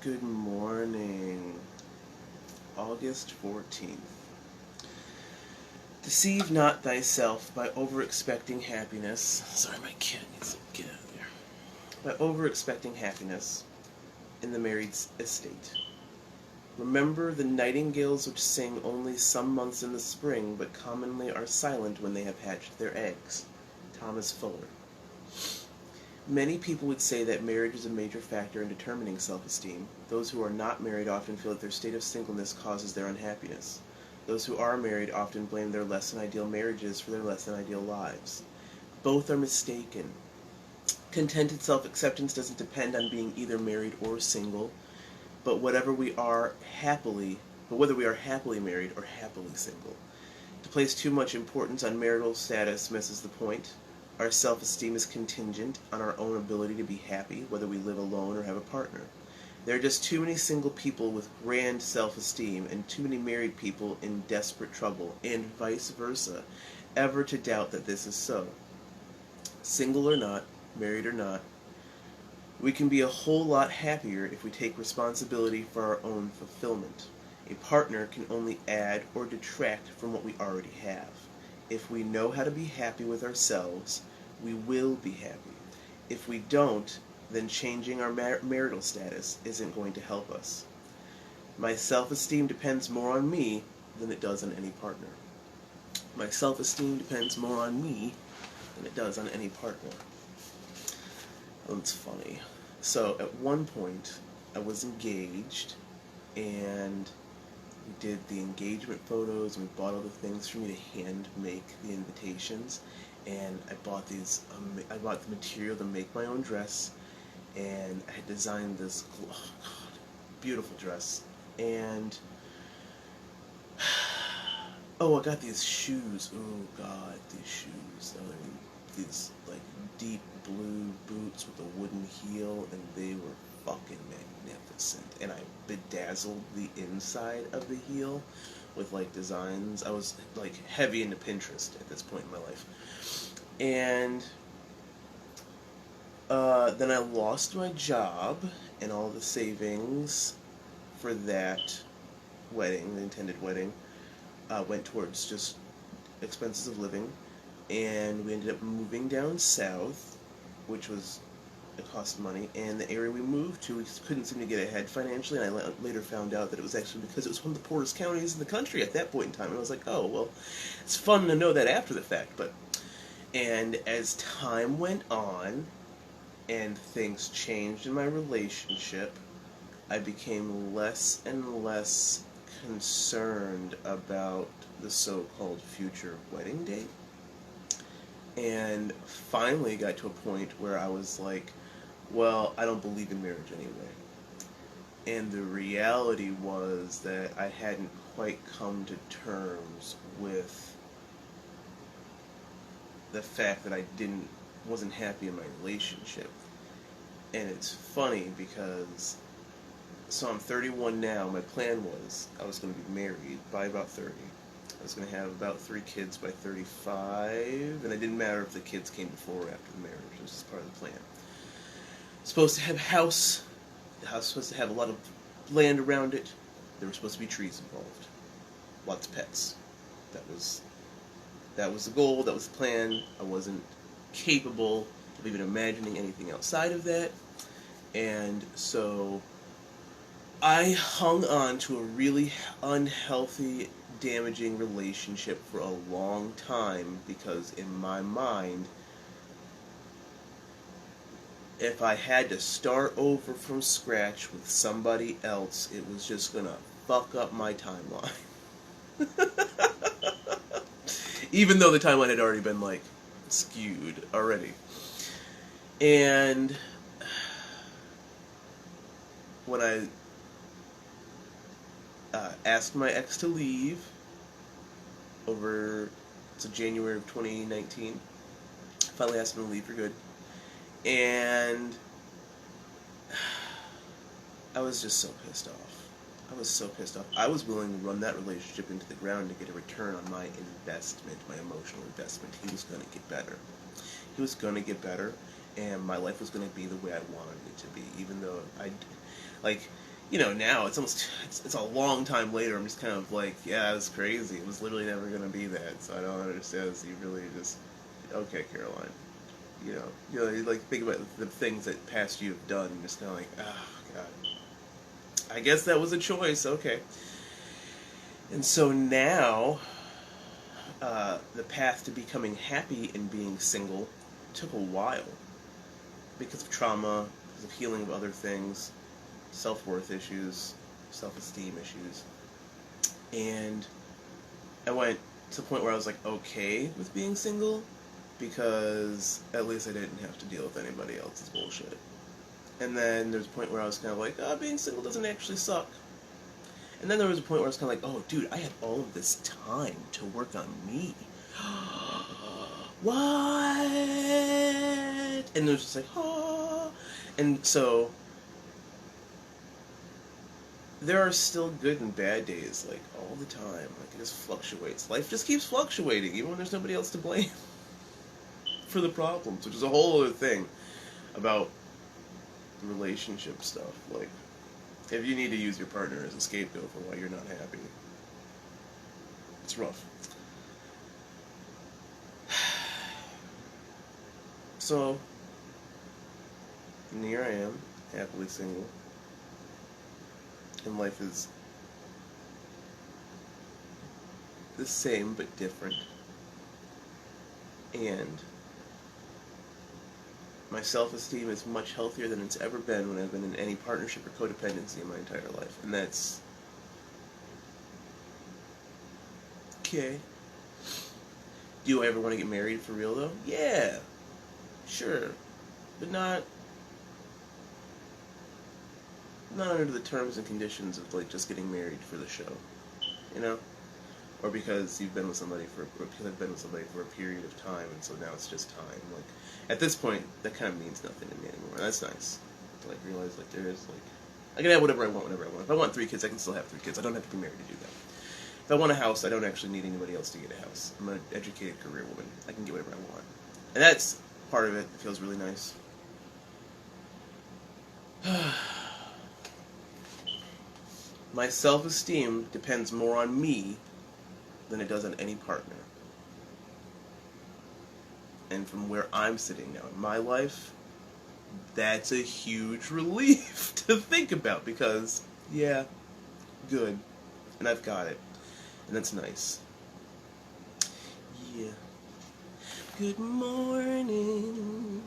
Good morning, August 14th. Deceive not thyself by over-expecting happiness. Sorry, my cat needs to get out of there. By over-expecting happiness in the married estate. Remember the nightingales which sing only some months in the spring, but commonly are silent when they have hatched their eggs. Thomas Fuller. Many people would say that marriage is a major factor in determining self-esteem. Those who are not married often feel that their state of singleness causes their unhappiness. Those who are married often blame their less-than-ideal marriages for their less-than-ideal lives. Both are mistaken. Contented self-acceptance doesn't depend on being either married or single, but whether we are happily married or happily single. To place too much importance on marital status misses the point. Our self-esteem is contingent on our own ability to be happy, whether we live alone or have a partner. There are just too many single people with grand self-esteem and too many married people in desperate trouble, and vice versa, ever to doubt that this is so. Single or not, married or not, we can be a whole lot happier if we take responsibility for our own fulfillment. A partner can only add or detract from what we already have. If we know how to be happy with ourselves, we will be happy. If we don't, then changing our marital status isn't going to help us. My self-esteem depends more on me than it does on any partner. My self-esteem depends more on me than it does on any partner. That's funny. So at one point, I was engaged, and we did the engagement photos, and we bought all the things for me to hand make the invitations, and I bought these. I bought the material to make my own dress, and I had designed this beautiful dress, and I got these shoes. Oh God, these shoes. These like deep blue boots with a wooden heel, and they were fucking magnificent. And I bedazzled the inside of the heel with like designs. I was like heavy into Pinterest at this point in my life. And then I lost my job, and all the savings for that wedding, the intended wedding, went towards just expenses of living. And we ended up moving down south, which it cost money, and the area we moved to, we couldn't seem to get ahead financially, and I later found out that it was actually because it was one of the poorest counties in the country at that point in time, and I was like, oh, well, it's fun to know that after the fact, and as time went on, and things changed in my relationship, I became less and less concerned about the so-called future wedding date. And finally got to a point where I was like, well, I don't believe in marriage anyway. And the reality was that I hadn't quite come to terms with the fact that I wasn't happy in my relationship. And it's funny because, so I'm 31 now, my plan was I was going to be married by about 30. I was going to have about 3 kids by 35, and it didn't matter if the kids came before or after the marriage. It was just part of the plan. Supposed to have a house. The house was supposed to have a lot of land around it. There were supposed to be trees involved. Lots of pets. That was the goal. That was the plan. I wasn't capable of even imagining anything outside of that. And so I hung on to a really unhealthy, damaging relationship for a long time because in my mind, if I had to start over from scratch with somebody else, it was just gonna fuck up my timeline. Even though the timeline had already been like skewed already. And when I asked my ex to leave it's January of 2019. Finally asked him to leave for good. And I was just so pissed off. I was willing to run that relationship into the ground to get a return on my investment, my emotional investment. He was going to get better. And my life was going to be the way I wanted it to be, even though you know, now it's almost, it's a long time later. I'm just kind of like, yeah, it's crazy. It was literally never going to be that. So I don't understand. So you really just, okay, Caroline. You know, you like think about the things that past you have done, and just kind of like, oh, God. I guess that was a choice. Okay. And so now, the path to becoming happy and being single took a while because of trauma, because of healing of other things, self-worth issues, self-esteem issues. And I went to the point where I was like okay with being single because at least I didn't have to deal with anybody else's bullshit. And then there's a point where I was kind of like, oh, being single doesn't actually suck. And then there was a point where I was kind of like, oh, dude, I had all of this time to work on me. What? And it was just like, oh. And so there are still good and bad days, like, all the time. Like, it just fluctuates. Life just keeps fluctuating, even when there's nobody else to blame for the problems, which is a whole other thing about relationship stuff. Like, if you need to use your partner as a scapegoat for why you're not happy, it's rough. So, and here I am, happily single, and life is the same but different. And my self-esteem is much healthier than it's ever been when I've been in any partnership or codependency in my entire life. And that's okay. Do I ever want to get married for real, though? Yeah, sure. But not under the terms and conditions of, like, just getting married for the show, you know? Or because you've been with somebody because I've been with somebody for a period of time, and so now it's just time. Like, at this point, that kind of means nothing to me anymore. That's nice to, like, realize, like, there is, like, I can have whatever I want whenever I want. If I want 3 kids, I can still have 3 kids. I don't have to be married to do that. If I want a house, I don't actually need anybody else to get a house. I'm an educated career woman. I can get whatever I want. And that's part of it. It feels really nice. My self-esteem depends more on me than it does on any partner. And from where I'm sitting now in my life, that's a huge relief to think about because, yeah, good. And I've got it. And that's nice. Yeah. Good morning.